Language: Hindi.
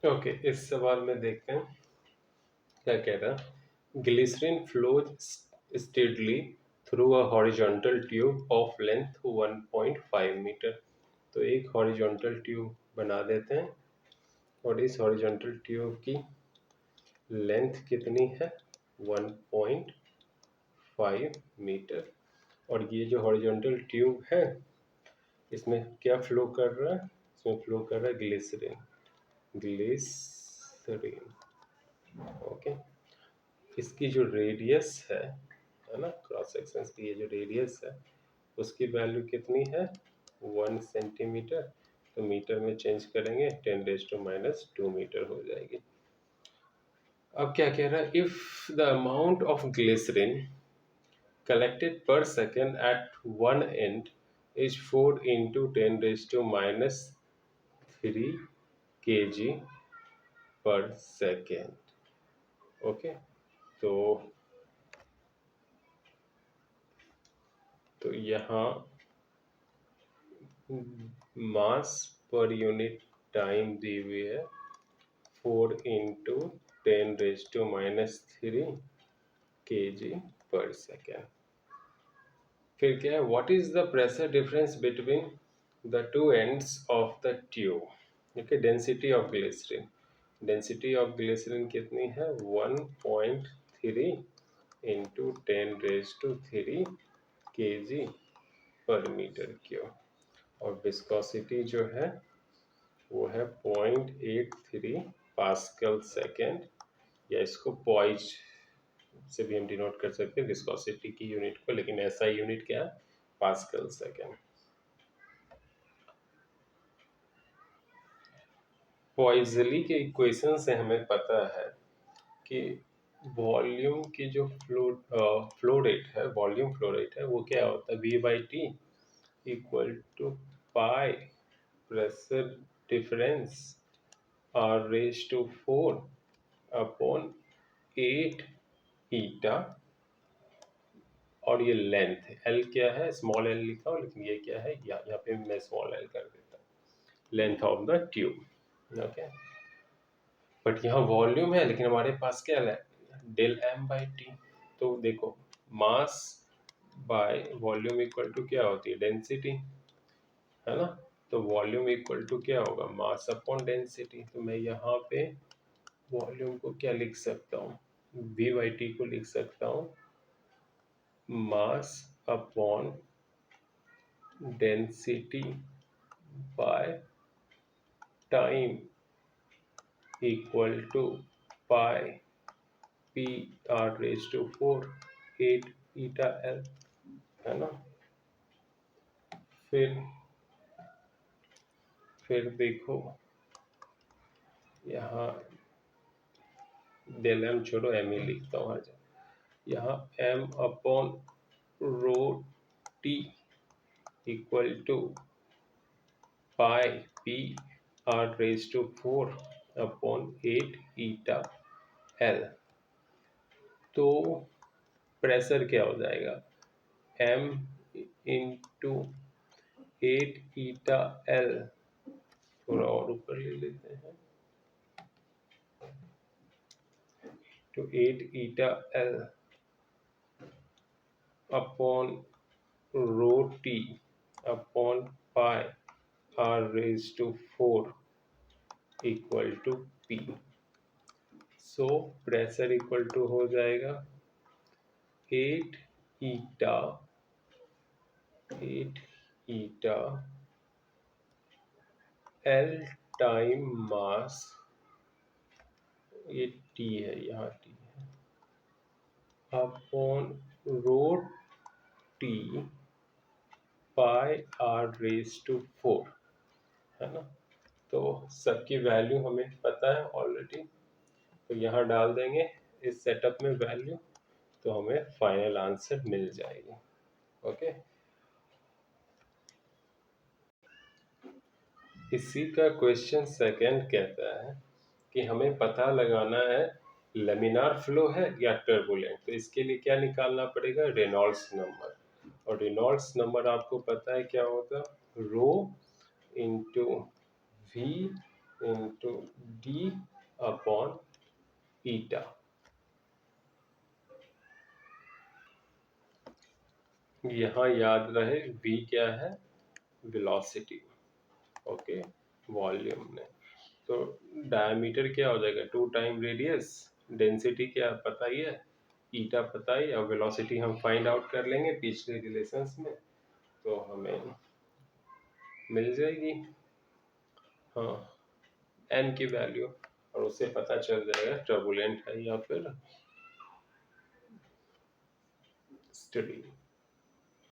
ओके, इस सवाल में देखते हैं क्या कह रहा। Glycerine flows steadily through a horizontal tube of length 1.5 metre. तो एक हॉरिजॉन्टल ट्यूब बना देते हैं और इस हॉरिजॉन्टल ट्यूब की लेंथ कितनी है 1.5 मीटर। और ये जो हॉरिजॉन्टल ट्यूब है इसमें क्या फ्लो कर रहा है, इसमें फ्लो कर रहा है ग्लिसरीन। ओके, इसकी जो रेडियस है ना, क्रॉस सेक्शन की ये जो रेडियस है उसकी वैल्यू कितनी है 1 सेंटीमीटर। तो मीटर में चेंज करेंगे 10⁻² मीटर हो जाएगी। अब क्या कह रहा है, if the amount of glycerine collected per second at one end is 4 into 10⁻³ kg per second। Okay, तो यहाँ मास पर यूनिट टाइम दी हुई है 4 into 10⁻³ kg पर सेकेंड। फिर क्या है, what is the pressure difference between the two ends of the tube. Okay, density of glycerine, density of glycerine कितनी है 1.3 into 10⁻³ kg per metre cube. और विस्कोसिटी जो है वो है 0.83 पास्कल सेकेंड, या इसको पॉइज से भी हम डिनोट कर सकते हैं विस्कोसिटी की यूनिट को, लेकिन ऐसा यूनिट क्या है पास्कल सेकेंड। पॉइजली के इक्वेशन से हमें पता है कि वॉल्यूम की जो फ्लो रेट है, वॉल्यूम फ्लो रेट है वो क्या होता है V/T equal to pi pressure difference R⁴ upon 8 eta. और ये लेंथ L क्या है, स्मॉल l लिखा हो लेकिन ये क्या है, यहाँ पे मैं स्मॉल l कर देता हूँ, length of the tube. Okay, but यहाँ वॉल्यूम है लेकिन हमारे पास क्या है ΔM/T। तो देखो mass by volume equal to क्या होती है डेंसिटी, है ना। तो वॉल्यूम इक्वल टू क्या होगा मास अपॉन डेंसिटी। तो मैं यहाँ पे वॉल्यूम को क्या लिख सकता हूँ V/T को लिख सकता हूँ mass upon density by time equal to pi PR⁴ 8 eta L, है ना। फिर देखो यहाँ डेल एम छोड़ो एम ही लिखता हूँ हर जगह। यहाँ m upon ρT equal to pi PR⁴ upon 8 eta L। तो प्रेशर क्या हो जाएगा m इंटू 8 ईटा L, थोड़ा और ऊपर ले लेते हैं, तो 8 eta L upon ρT upon pi R⁴ equal to P। So pressure equal to हो जाएगा 8 ईटा L टाइम मास, ये T है यहाँ T है, अपॉन ρT पाई R⁴, है ना। तो सबकी वैल्यू हमें पता है ऑलरेडी, तो यहाँ डाल देंगे इस सेटअप में वैल्यू, तो हमें फाइनल आंसर मिल जाएगी। ओके, इसी का क्वेश्चन सेकंड कहता है कि हमें पता लगाना है लेमिनार फ्लो है या टर्बुलेंट। तो इसके लिए क्या निकालना पड़ेगा रेनॉल्ड्स नंबर। और रेनॉल्ड्स नंबर आपको पता है क्या होगा rho into V into D upon eta. यहाँ याद रहे v क्या है, वेलोसिटी, ओके, वॉल्यूम में। तो डायमीटर क्या हो जाएगा, 2 टाइम रेडियस, डेंसिटी क्या पता ही है, ईटा पता ही, और वेलोसिटी हम फाइंड आउट कर लेंगे पिछले रिलेशंस में, तो हमें मिल जाएगी हाँ n की वैल्यू, और उससे पता चल जाएगा टर्बुलेंट है या फिर स्टडी।